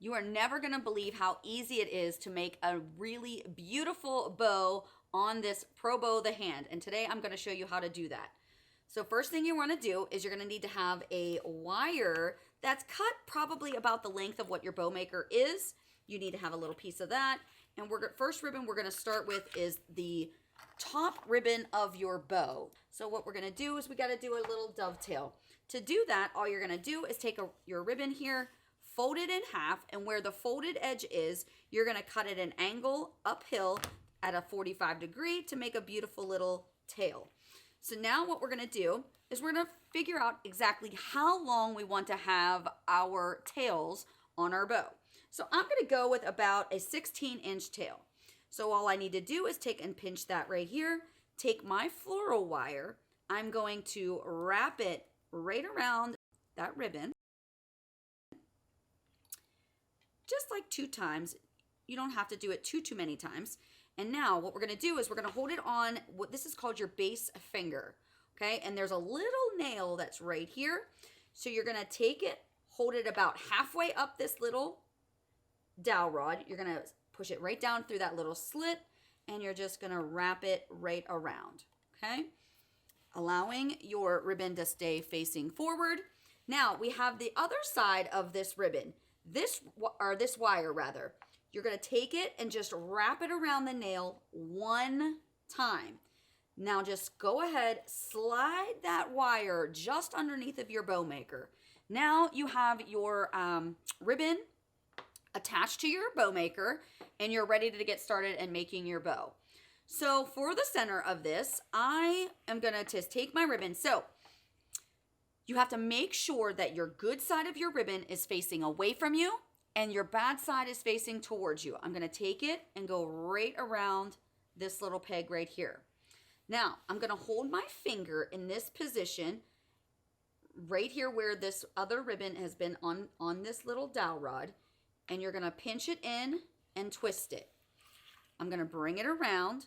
You are never gonna believe how easy it is to make a really beautiful bow on this Pro Bow the Hand. And today I'm gonna show you how to do that. So first thing you wanna do is you're gonna need to have a wire that's cut probably about the length of what your bow maker is. You need to have a little piece of that. And first ribbon we're gonna start with is the top ribbon of your bow. So what we're gonna do is we gotta do a little dovetail. To do that, all you're gonna do is take your ribbon here, fold it in half, and where the folded edge is, you're gonna cut at an angle uphill at a 45-degree to make a beautiful little tail. So now what we're gonna do is we're gonna figure out exactly how long we want to have our tails on our bow. So I'm gonna go with about a 16-inch tail. So all I need to do is take and pinch that right here, take my floral wire, I'm going to wrap it right around that ribbon, just like 2 times. You don't have to do it too many times. And now what we're gonna do is we're gonna hold it on what this is called your base finger, okay? And there's a little nail that's right here. So you're gonna take it, hold it about halfway up this little dowel rod. You're gonna push it right down through that little slit, and you're just gonna wrap it right around, okay? Allowing your ribbon to stay facing forward. Now we have the other side of this ribbon, this wire rather. You're gonna take it and just wrap it around the nail 1 time. Now just go ahead, slide that wire just underneath of your bow maker. Now you have your ribbon attached to your bow maker, and you're ready to get started and making your bow. So for the center of this, I am gonna just take my ribbon. So you have to make sure that your good side of your ribbon is facing away from you and your bad side is facing towards you. I'm gonna take it and go right around this little peg right here. Now, I'm gonna hold my finger in this position right here where this other ribbon has been on this little dowel rod, and you're gonna pinch it in and twist it. I'm gonna bring it around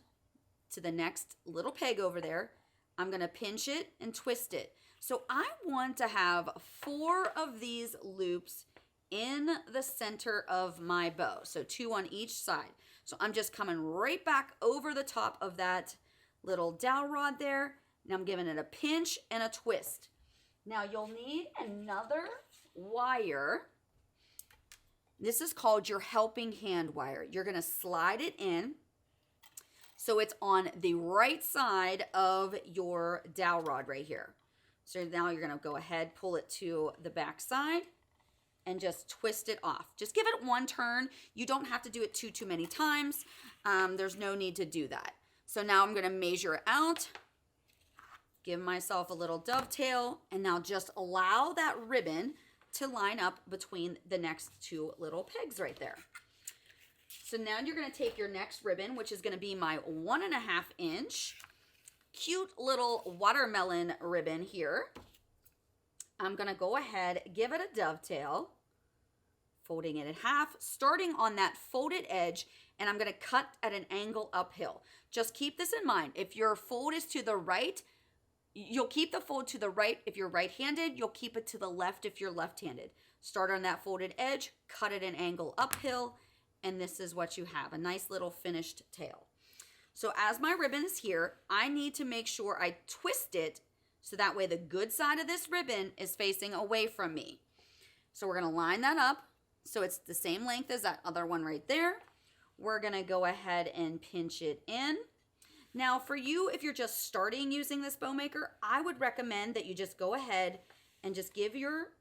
to the next little peg over there. I'm gonna pinch it and twist it. So I want to have 4 of these loops in the center of my bow. So 2 on each side. So I'm just coming right back over the top of that little dowel rod there. Now I'm giving it a pinch and a twist. Now you'll need another wire. This is called your helping hand wire. You're gonna slide it in so it's on the right side of your dowel rod right here. So now you're gonna go ahead, pull it to the back side and just twist it off. Just give it 1 turn. You don't have to do it too many times. There's no need to do that. So now I'm gonna measure it out, give myself a little dovetail, and now just allow that ribbon to line up between the next 2 little pegs right there. So now you're gonna take your next ribbon, which is gonna be my 1.5 inch cute little watermelon ribbon here. I'm gonna go ahead, give it a dovetail, folding it in half, starting on that folded edge, and I'm gonna cut at an angle uphill. Just keep this in mind. If your fold is to the right, you'll keep the fold to the right if you're right-handed. You'll keep it to the left if you're left-handed. Start on that folded edge, cut at an angle uphill, and this is what you have, a nice little finished tail. So as my ribbon is here, I need to make sure I twist it so that way the good side of this ribbon is facing away from me. So we're gonna line that up so it's the same length as that other one right there. We're gonna go ahead and pinch it in. Now for you, if you're just starting using this bow maker, I would recommend that you just go ahead and just give your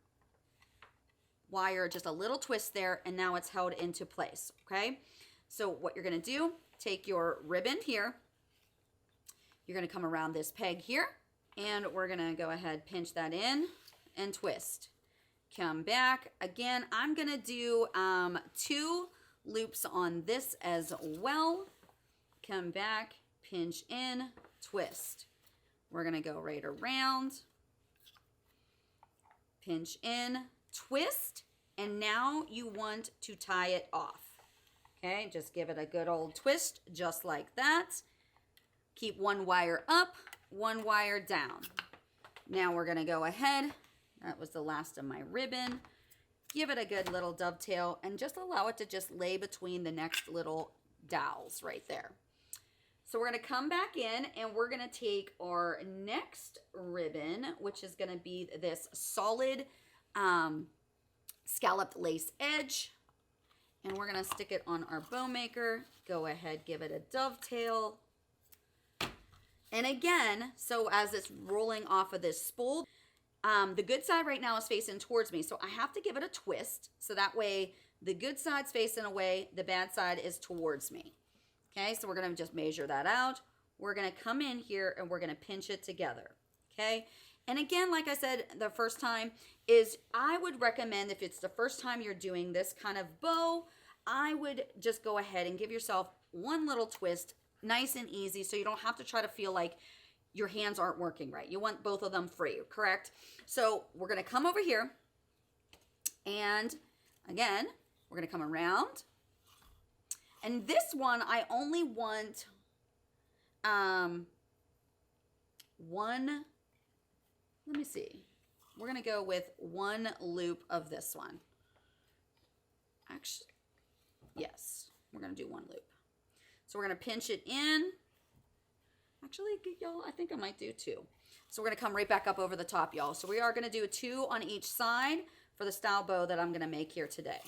wire just a little twist there, and now it's held into place, okay? So what you're gonna do, take your ribbon here, you're gonna come around this peg here, and we're gonna go ahead, pinch that in and twist. Come back. Again, I'm gonna do 2 loops on this as well. Come back, pinch in, twist. We're gonna go right around, pinch in, twist, and now you want to tie it off. Okay, just give it a good old twist, just like that. Keep 1 wire up, 1 wire down. Now we're gonna go ahead, that was the last of my ribbon. give it a good little dovetail, and just allow it to just lay between the next little dowels right there. So we're going to come back in and we're going to take our next ribbon, which is going to be this solid scalloped lace edge. And we're going to stick it on our bow maker. Go ahead, give it a dovetail. And again, so as it's rolling off of this spool, the good side right now is facing towards me. So I have to give it a twist. So that way the good side's facing away, the bad side is towards me. Okay, so we're going to just measure that out. We're going to come in here and we're going to pinch it together. Okay, and again, like I said the first time, is I would recommend if it's the first time you're doing this kind of bow, I would just go ahead and give yourself one little twist, nice and easy, so you don't have to try to feel like your hands aren't working right. You want both of them free, correct? So we're going to come over here, and again, we're going to come around. And this one, I only want one, let me see. We're going to go with one loop of this one. Actually, yes, we're going to do one loop. So we're going to pinch it in. Actually, y'all, I think I might do two. So we're going to come right back up over the top, y'all. So we are going to do a 2 on each side for the style bow that I'm going to make here today.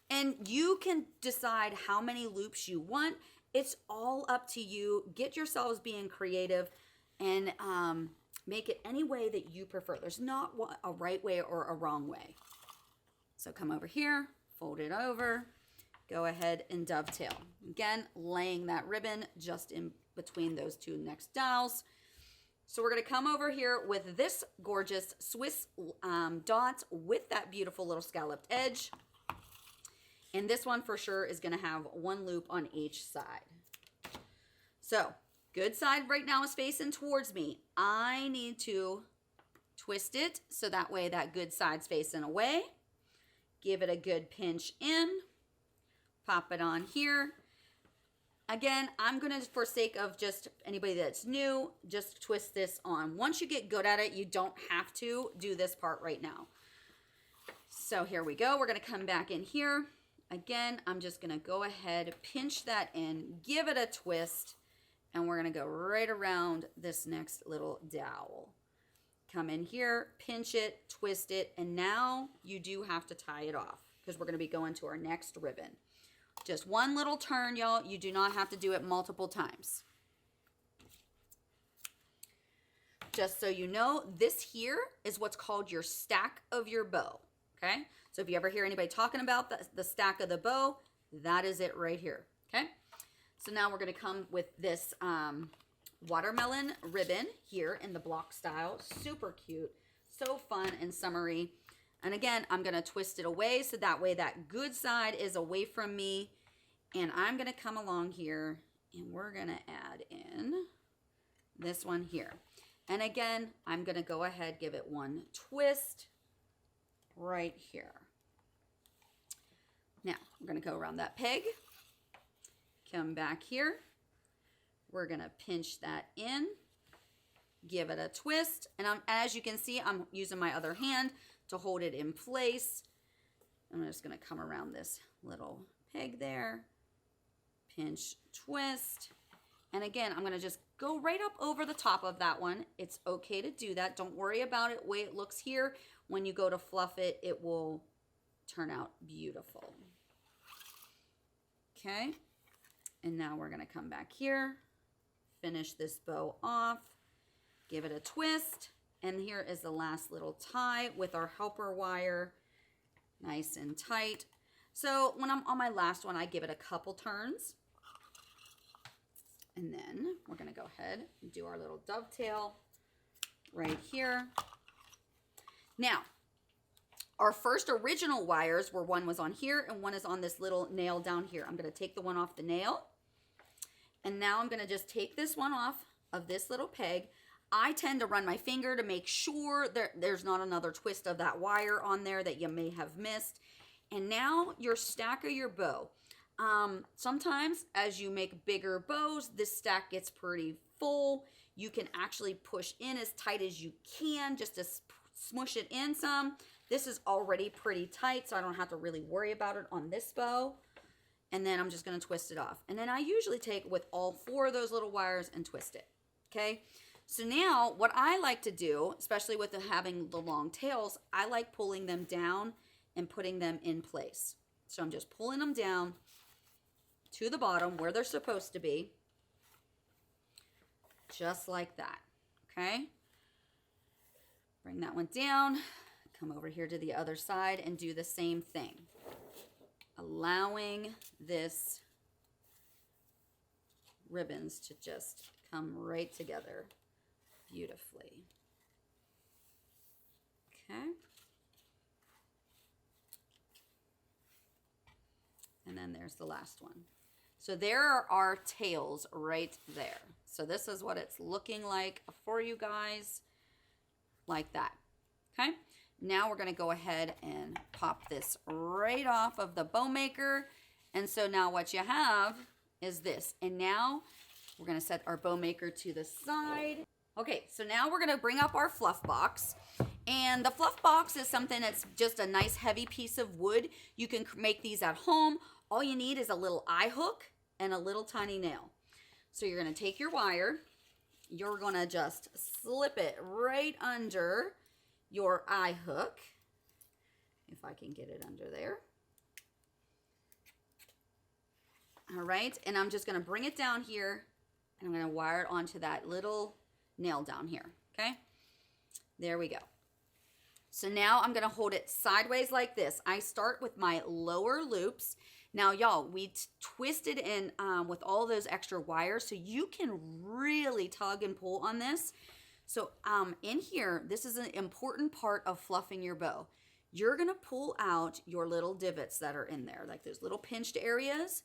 And you can decide how many loops you want. It's all up to you. Get yourselves being creative and make it any way that you prefer. There's not a right way or a wrong way. So come over here, fold it over, go ahead and dovetail. Again, laying that ribbon just in between those two next dowels. So we're going to come over here with this gorgeous Swiss dot with that beautiful little scalloped edge. And this one for sure is going to have one loop on each side. So, good side right now is facing towards me. I need to twist it so that way that good side's facing away. Give it a good pinch in. Pop it on here. Again, I'm going to, for sake of just anybody that's new, just twist this on. Once you get good at it, you don't have to do this part right now. So here we go. We're going to come back in here. Again, I'm just going to go ahead, pinch that in, give it a twist, and we're going to go right around this next little dowel. Come in here, pinch it, twist it, and now you do have to tie it off because we're going to be going to our next ribbon. Just one little turn, y'all. You do not have to do it multiple times. Just so you know, this here is what's called your stack of your bow, okay? So if you ever hear anybody talking about the stack of the bow, that is it right here, okay? So now we're going to come with this watermelon ribbon here in the block style. Super cute, so fun and summery. And again, I'm going to twist it away so that way that good side is away from me. And I'm going to come along here and we're going to add in this one here. And again, I'm going to go ahead, give it one twist right here. Now, we're going to go around that peg. Come back here. We're going to pinch that in. Give it a twist. And as you can see, I'm using my other hand to hold it in place. I'm just going to come around this little peg there. Pinch, twist. And again, I'm going to just go right up over the top of that one. It's okay to do that. Don't worry about it. The way it looks here, when you go to fluff it, it will turn out beautiful. Okay. And now we're going to come back here, finish this bow off, give it a twist. And here is the last little tie with our helper wire, nice and tight. So when I'm on my last one, I give it a couple turns. And then we're going to go ahead and do our little dovetail right here. Now, our first original wires were one was on here and one is on this little nail down here. I'm going to take the one off the nail. And now I'm going to just take this one off of this little peg. I tend to run my finger to make sure there's not another twist of that wire on there that you may have missed. And now your stack of your bow. Sometimes as you make bigger bows, this stack gets pretty full. You can actually push in as tight as you can just to smush it in some. This is already pretty tight, so I don't have to really worry about it on this bow. And then I'm just going to twist it off. And then I usually take with all 4 of those little wires and twist it. Okay. So now what I like to do, especially with having the long tails, I like pulling them down and putting them in place. So I'm just pulling them down to the bottom where they're supposed to be. Just like that. Okay. Bring that one down. Come over here to the other side and do the same thing. Allowing this ribbons to just come right together beautifully. Okay. And then there's the last one. So there are our tails right there. So this is what it's looking like for you guys, like that. Okay. Now we're going to go ahead and pop this right off of the bow maker. And so now what you have is this. And now we're going to set our bow maker to the side. Okay, so now we're going to bring up our fluff box. And the fluff box is something that's just a nice heavy piece of wood. You can make these at home. All you need is a little eye hook and a little tiny nail. So you're going to take your wire. You're going to just slip it right under your eye hook, if I can get it under there. All right, and I'm just going to bring it down here, and I'm going to wire it onto that little nail down here, okay? There we go. So now I'm going to hold it sideways like this. I start with my lower loops. Now, y'all, we twisted in with all those extra wires, so you can really tug and pull on this. So in here, this is an important part of fluffing your bow. You're going to pull out your little divots that are in there, like those little pinched areas.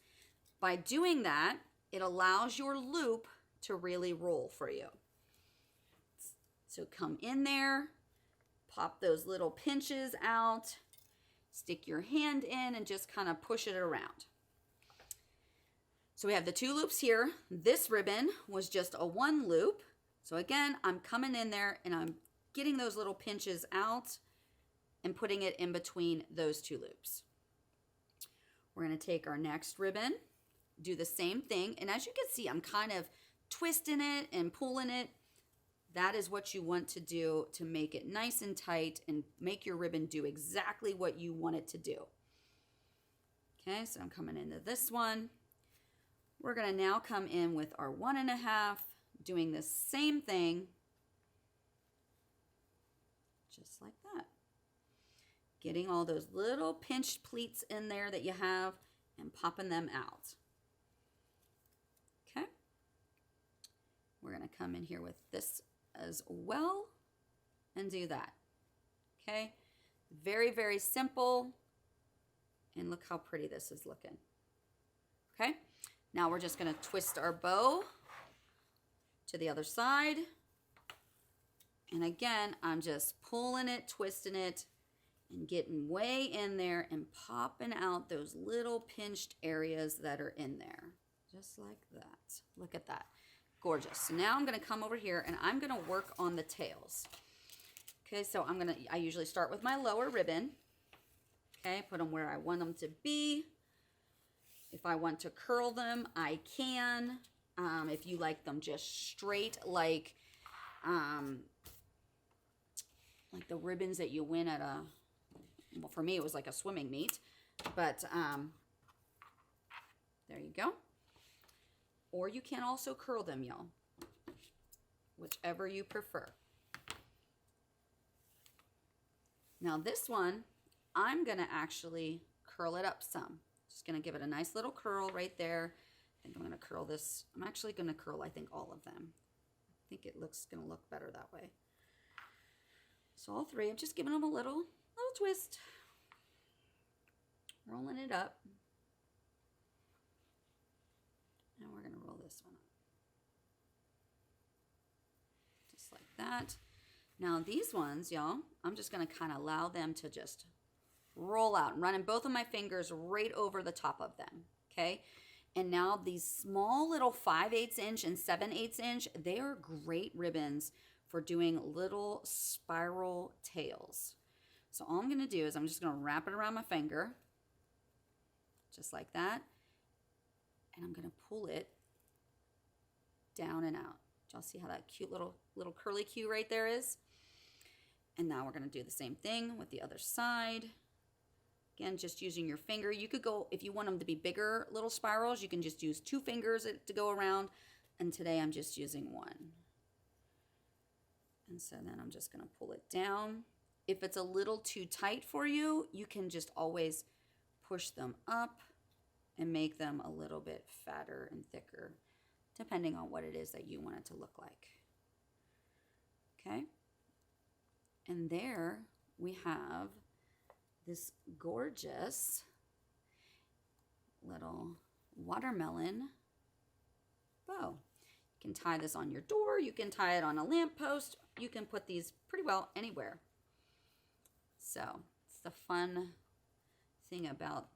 By doing that, it allows your loop to really roll for you. So come in there, pop those little pinches out, stick your hand in and just kind of push it around. So we have the 2 loops here. This ribbon was just a 1 loop. So again, I'm coming in there and I'm getting those little pinches out and putting it in between those 2 loops. We're going to take our next ribbon, do the same thing. And as you can see, I'm kind of twisting it and pulling it. That is what you want to do to make it nice and tight and make your ribbon do exactly what you want it to do. Okay, so I'm coming into this one. We're going to now come in with our 1.5, doing the same thing, just like that. Getting all those little pinched pleats in there that you have and popping them out. Okay. We're going to come in here with this as well and do that. Okay. Very, very simple. And look how pretty this is looking. Okay. Now we're just going to twist our bow to the other side. And again, I'm just pulling it, twisting it, and getting way in there and popping out those little pinched areas that are in there. Just like that. Look at that. Gorgeous. So now I'm going to come over here and I'm going to work on the tails. Okay, so I usually start with my lower ribbon. Okay, put them where I want them to be. If I want to curl them, I can. If you like them just straight, like the ribbons that you win at a, well, for me it was like a swimming meet, but there you go. Or you can also curl them, y'all, whichever you prefer. Now this one, I'm gonna actually curl it up some. Just gonna give it a nice little curl right there. I think I'm gonna curl this. I'm actually gonna curl, I think, all of them. I think it looks gonna look better that way. So all 3, I'm just giving them a little twist. Rolling it up. And we're gonna roll this one up. Just like that. Now these ones, y'all, I'm just gonna kind of allow them to just roll out. I'm running both of my fingers right over the top of them, okay? And now these small little 5/8 inch and 7/8 inch, they are great ribbons for doing little spiral tails. So all I'm going to do is I'm just going to wrap it around my finger, just like that. And I'm going to pull it down and out. Y'all see how that cute little curly Q right there is? And now we're going to do the same thing with the other side. Again, just using your finger. You could go, if you want them to be bigger little spirals, you can just use 2 fingers to go around. And today I'm just using 1. And so then I'm just going to pull it down. If it's a little too tight for you, you can just always push them up and make them a little bit fatter and thicker, depending on what it is that you want it to look like. Okay? And there we have this gorgeous little watermelon bow. You can tie this on your door. You can tie it on a lamppost. You can put these pretty well anywhere. So it's the fun thing about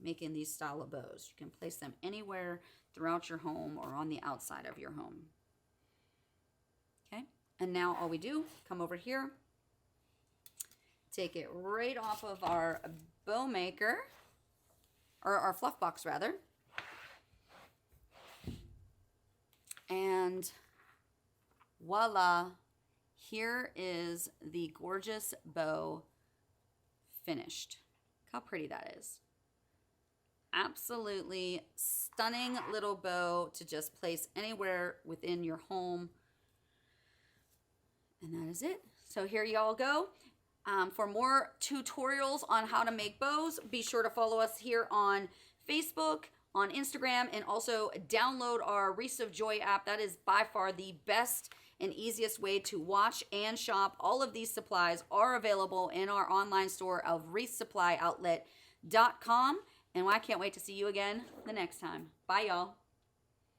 making these style of bows. You can place them anywhere throughout your home or on the outside of your home. Okay, and now all we do, come over here, take it right off of our bow maker, or our fluff box rather, and voila, here is the gorgeous bow finished. Look how pretty that is. Absolutely stunning little bow to just place anywhere within your home. And that is it. So here y'all go. For more tutorials on how to make bows, be sure to follow us here on Facebook, on Instagram, and also download our Wreaths of Joy app. That is by far the best and easiest way to watch and shop. All of these supplies are available in our online store of wreathsuppplyoutlet.com. And I can't wait to see you again the next time. Bye, y'all.